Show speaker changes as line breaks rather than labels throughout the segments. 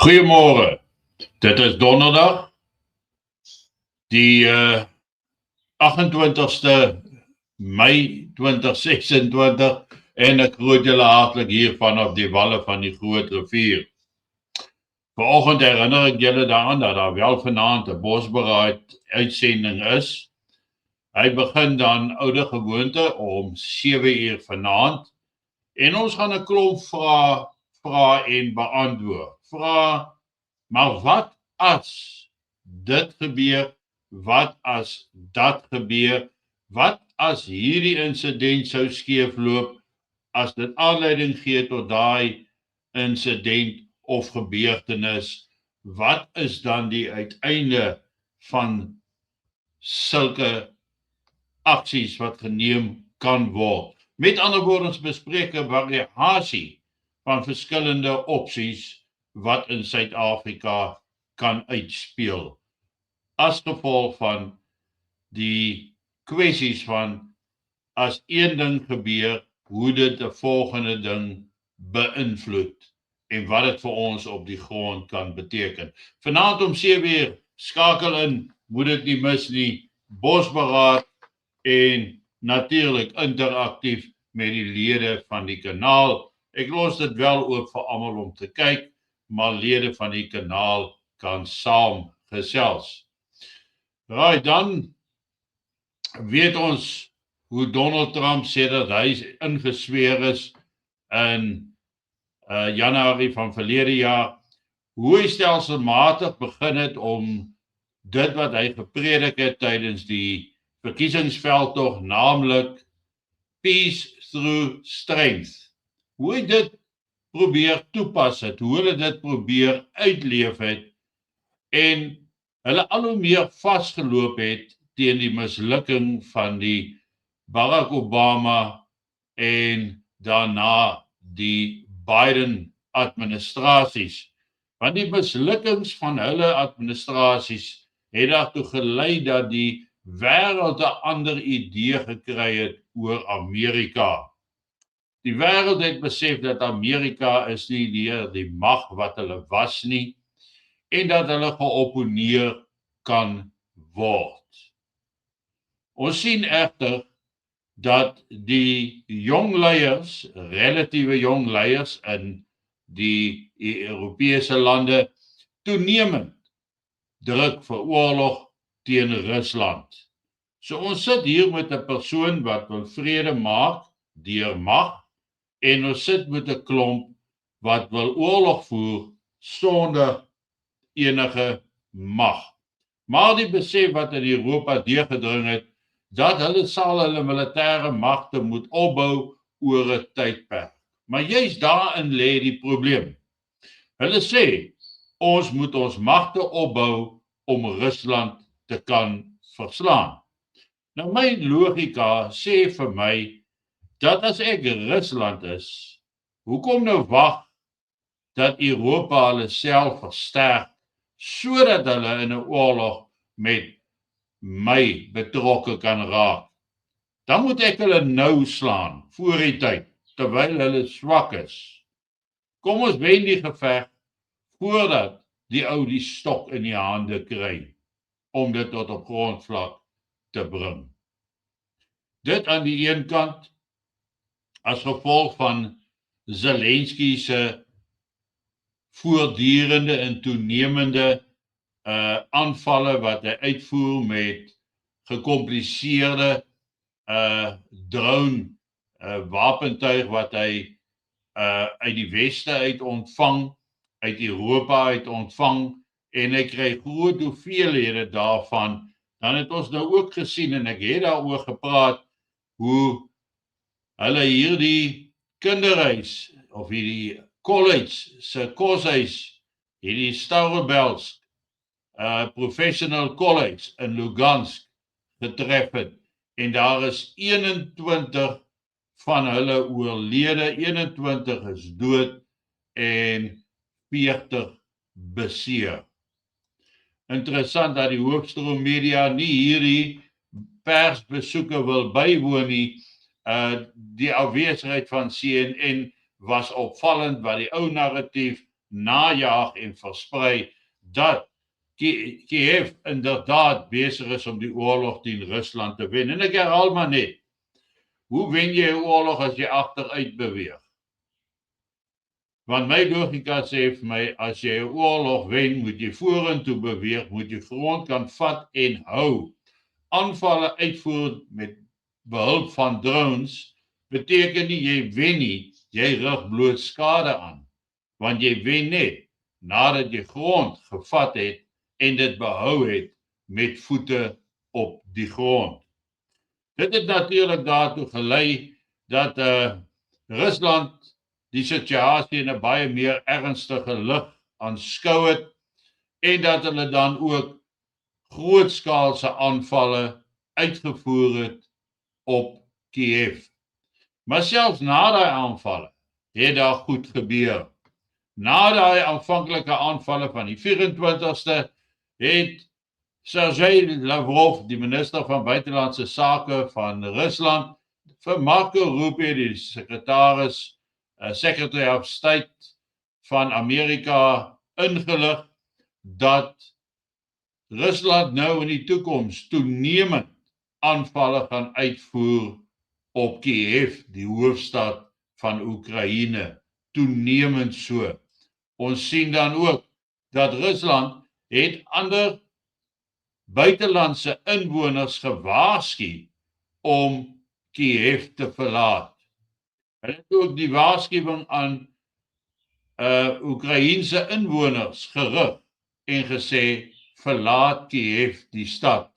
Goeiemôre. Dit is donderdag, die 28ste Mei 2026 en ek groet julle hartlik hier vanaf die walle van die Groot Rivier. Vanoggend herinner ek julle daaraan dat daar wel vanaand 'n Bosberaad uitsending is. Hy begin dan oude gewoonte om 7 uur vanaand en ons gaan 'n klomp vra en beantwoord. Maar wat as dit gebeur? Wat as dat gebeur? Wat as hierdie insident sou skeefloop as dit aanleiding gee tot daai insident of gebeurtenis? Wat is dan die uiteinde van sulke aksies wat geneem kan word? Met ander woorde, ons bespreek 'n variasie van verskillende opsies wat in Suid-Afrika kan uitspeel as gevolg van die kwessies van as een ding gebeur, hoe dit 'n volgende ding beïnvloed en wat dit vir ons op die grond kan beteken. Vanaand om 7 uur skakel in, moet dit nie mis nie, Bosberaad en natuurlik interaktief met die lede van die kanaal. Ek los dit wel oop vir almal om te kyk, maar lede van die kanaal kan saam gesels. Right, dan weet ons hoe Donald Trump sê dat hy ingesweer is in Januarie van verlede jaar, hoe hy stelselmatig begin het om dit wat hy gepredik het tydens die verkiesingsveldtog, naamlik peace through strength, hoe hy dit probeer toepas het, hoe hulle dit probeer uitleef het en hulle al hoe meer vasgeloop het teen die mislukking van die Barack Obama en daarna die Biden administrasies. Want die mislukkings van hulle administrasies het daartoe gelei dat die wêreld 'n ander idee gekry het oor Amerika. Die wêreld het besef dat Amerika is nie die mag wat hulle was nie en dat hulle geopponeer kan word. Ons sien egter dat die jong leiers, relatiewe jong leiers in die Europese lande toenemend druk vir oorlog teen Rusland. So ons sit hier met 'n persoon wat wil vrede maak deur mag en ons sit met 'n klomp wat wil oorlog voer sonder enige mag. Maar die besef wat in Europa deurgedring het, dat hulle sal hulle militêre magte moet opbou oor 'n tydperk. Maar juist daarin lê die probleem. Hulle sê, ons moet ons magte opbou om Rusland te kan verslaan. Nou my logika sê vir my, dat as ek Rusland is, hoekom nou wag dat Europa hulle self versterk, sodat hulle in 'n oorlog met my betrokke kan raak? Dan moet ek hulle nou slaan, voor die tyd, terwyl hulle swak is. Kom ons wen die geveg, voordat die ou die stok in die hande kry, om dit tot op grondvlak te bring. Dit aan die een kant, as gevolg van Zelensky se voortdurende en toenemende aanvalle wat hy uitvoer met gekompliseerde drone wapentuig wat hy uit die weste uit ontvang, uit Europa uit ontvang, en hy kry groot hoeveelhede daarvan. Dan het ons nou ook gesien, en ek het daaroor gepraat, hoe hulle hierdie kinderhuis, of hierdie college se koshuis, hierdie Staurobelsk professional college in Lugansk getref het, en daar is 21 van hulle oorlede, 21 is dood en 40 beseer. Interessant dat die hoofstroom media nie hierdie persbesoeke wil bywoon nie. Die afwesigheid van CNN was opvallend, wat die ou narratief najaag en versprei dat Kiev inderdaad besig is om die oorlog teen Rusland te wen. En ek herhaal maar net, hoe wen jy 'n oorlog as jy agteruit beweeg? Want my logika sê vir my, as jy 'n oorlog wen, moet jy vorentoe beweeg, moet jy grond kan vat en hou. Aanvalle uitvoer met behulp van drones beteken nie jy wen nie, jy rig bloot skade aan. Want jy wen net nadat jy grond gevat het en dit behou het met voete op die grond. Dit het natuurlik daartoe gelei dat Rusland die situasie in 'n baie meer ernstige lig aanskou het en dat hulle dan ook grootskaalse aanvalle uitgevoer het op Kiev. Maar selfs na daai aanvalle het daar goed gebeur. Na daai aanvanklike aanvalle van die 24ste het Sergei Lavrov, die minister van buitelandse sake van Rusland, vir Marco Rubio, die Secretary of State van Amerika, ingelig dat Rusland nou in die toekoms toenemend aanvalle gaan uitvoer op Kiev, die hoofstad van Oekraïne, toenemend so. Ons sien dan ook dat Rusland het ander buitelandse inwoners gewaarsku om Kiev te verlaat. Hulle het ook die waarskuwing aan Oekraïense inwoners gerig en gesê, verlaat Kiev die stad.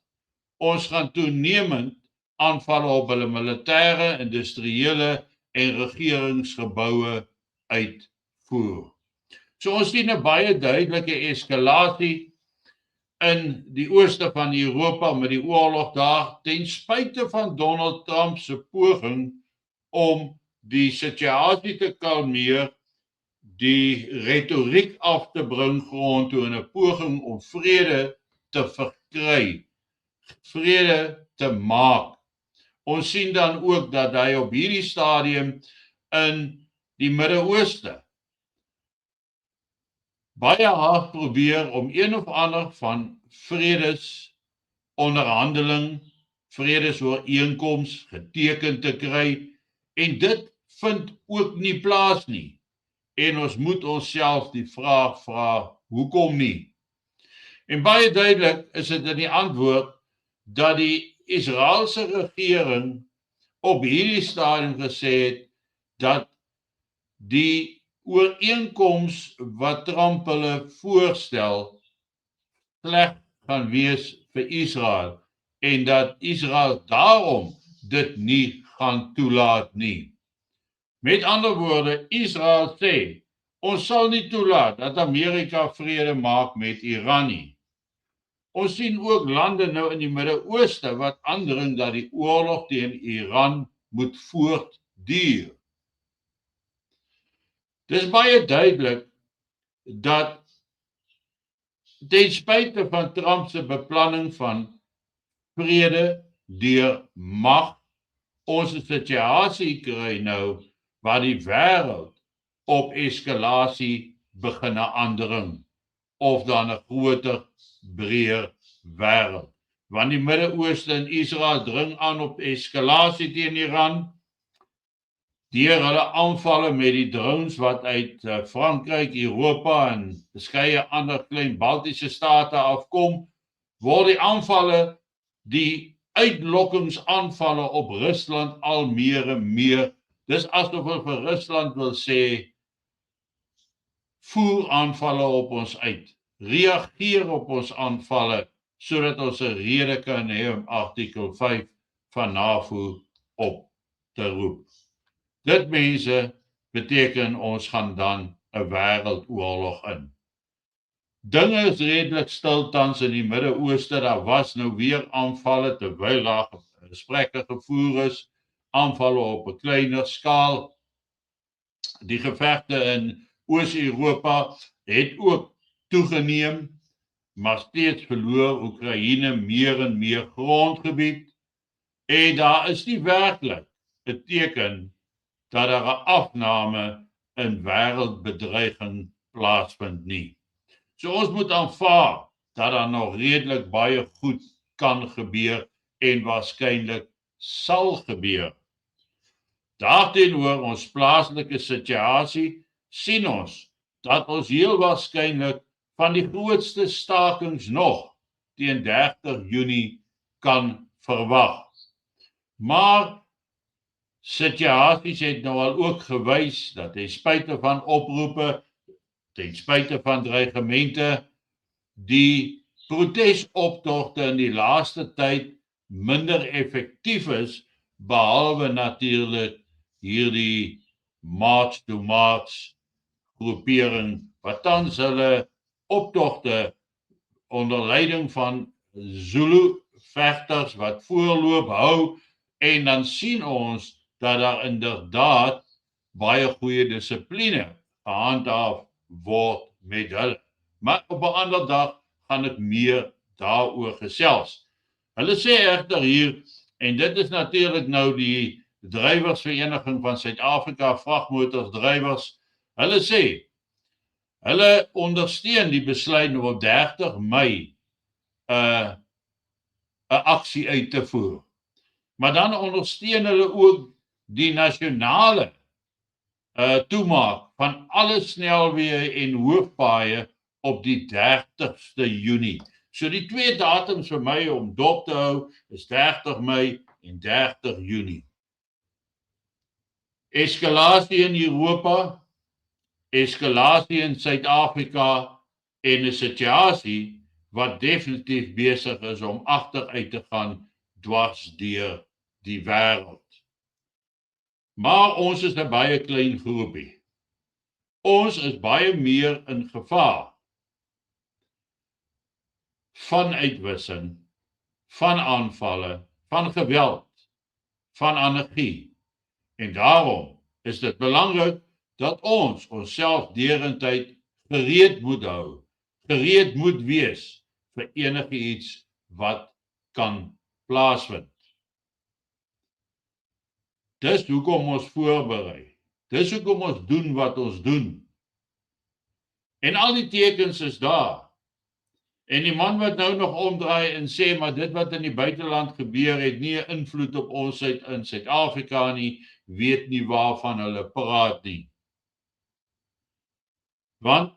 Ons gaan toenemend aanvalle op hulle militêre, industriële en regeringsgeboue uitvoer. So ons sien 'n baie duidelike eskalasie in die ooste van Europa met die oorlog daar, ten spyte van Donald Trump se poging om die situasie te kalmeer, die retoriek af te bring grondtoe in 'n poging om vrede te verkry, vrede te maak. Ons sien dan ook dat hy op hierdie stadium in die Midde-Ooste baie hard probeer om een of ander van vredesonderhandeling, vredesooreenkoms geteken te kry, en dit vind ook nie plaas nie. En ons moet onsself die vraag vra, hoekom nie? En baie duidelik is dit in die antwoord dat die Israeliese regering op hierdie stadium gesê het dat die ooreenkoms wat Trump hulle voorstel sleg gaan wees vir Israel en dat Israel daarom dit nie gaan toelaat nie. Met ander woorde, Israel sê, ons sal nie toelaat dat Amerika vrede maak met Iran nie. Ons sien ook lande nou in die Midde-Ooste wat aandring dat die oorlog teen Iran moet voortduur. Dis baie duidelik dat ten spyte van Trump se beplanning van vrede deur mag, ons 'n situasie kry nou waar die wêreld op eskalasie begin aandring, of dan 'n groter, breër wêreld. Want die Midde-Ooste en Israel dring aan op eskalasie teen Iran, deur hulle aanvalle met die drones wat uit Frankryk, Europa en verskeie ander klein Baltiese state afkom, word die aanvalle, die uitlokkingsaanvalle op Rusland al meer en meer. Dis asof hulle vir Rusland wil sê, voer aanvalle op ons uit, reageer op ons aanvalle, sodat ons 'n rede kan hê om artikel 5 van NAVO op te roep. Dit mense beteken ons gaan dan 'n wêreldoorlog in. Dinge is redelik stil tans in die Midde-Ooste. Daar was nou weer aanvalle terwyl daar gesprekke gevoer is, aanvalle op 'n kleiner skaal. Die gevegte in Oos-Europa het ook toegeneem, maar steeds verloor Oekraïne meer en meer grondgebied, en daar is nie werklik 'n teken dat daar 'n afname in wêreldbedreiging plaasvind nie. So ons moet aanvaar dat daar nog redelik baie goed kan gebeur en waarskynlik sal gebeur. Daarteenoor ons plaaslike situasie sien ons dat ons heel waarskynlik van die grootste stakings nog teen 30 Junie kan verwag. Maar situasies het nou al ook gewys dat ten spyte van oproepe, ten spyte van dreigemente, die protesoptogte in die laaste tyd minder effektief is, behalwe natuurlik hierdie March to March groepering wat tans hulle optogte onder leiding van Zulu vegters wat voorloop hou, en dan sien ons dat daar inderdaad baie goeie dissipline gehandhaaf word met hulle. Maar op 'n ander dag gaan ek meer daaroor gesels. Hulle sê egter hier, en dit is natuurlik nou die drywersvereniging van Suid-Afrika, vragmotorsdrywers, hulle sê, hulle ondersteun die besluit om op 30 Mei 'n aksie uit te voer. Maar dan ondersteun hulle ook die nasionale toemaak van alle snelweë en hoofpaaie op die 30ste Junie. So die twee datums vir my om dop te hou is 30 Mei en 30 Junie. Eskalasie in Europa, eskalasie in Suid-Afrika en 'n situasie wat definitief besig is om agteruit te gaan dwars deur die wêreld. Maar ons is 'n baie klein groepie. Ons is baie meer in gevaar van uitwissing, van aanvalle, van geweld, van anargie. En daarom is dit belangrik dat ons onsself derentyd gereed moet hou, gereed moet wees vir enige iets wat kan plaasvind. Dis hoekom ons voorberei. Dis hoekom ons doen wat ons doen. En al die tekens is daar. En die man wat nou nog omdraai en sê, maar dit wat in die buiteland gebeur het nie 'n invloed op ons in Suid-Afrika nie, weet nie waarvan hulle praat nie. Want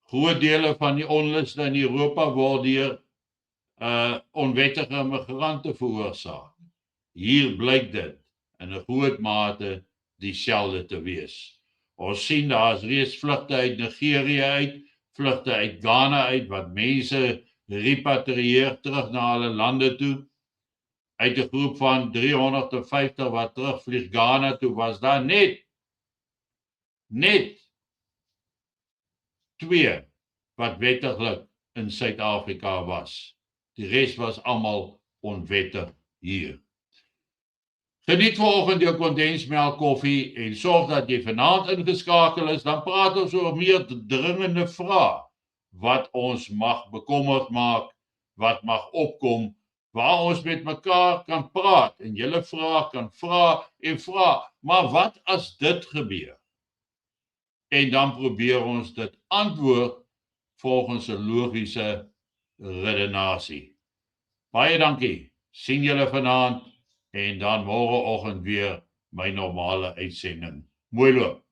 groot dele van die onluste in Europa word deur onwettige migrante veroorsaak. Hier blyk dit in 'n groot mate dieselfde te wees. Ons sien daar is reeds vlugte uit Nigerië uit, vlugte uit Ghana uit, wat mense repatrieer terug na hulle lande toe. Uit 'n groep van 350 wat terugvlieg Ghana toe, was daar net 2 wat wettiglik in Suid-Afrika was. Die res was almal onwettig hier. Geniet vanoggend jou kondensmelk koffie en sorg dat jy vanaand ingeskakel is, dan praat ons oor meer dringende vrae wat ons mag bekommerd maak, wat mag opkom, waar ons met mekaar kan praat en julle vrae kan vra en vra, maar wat as dit gebeur? En dan probeer ons dit antwoord volgens 'n logiese redenasie. Baie dankie. Sien julle vanaand en dan môreoggend weer my normale uitsending. Mooi loop.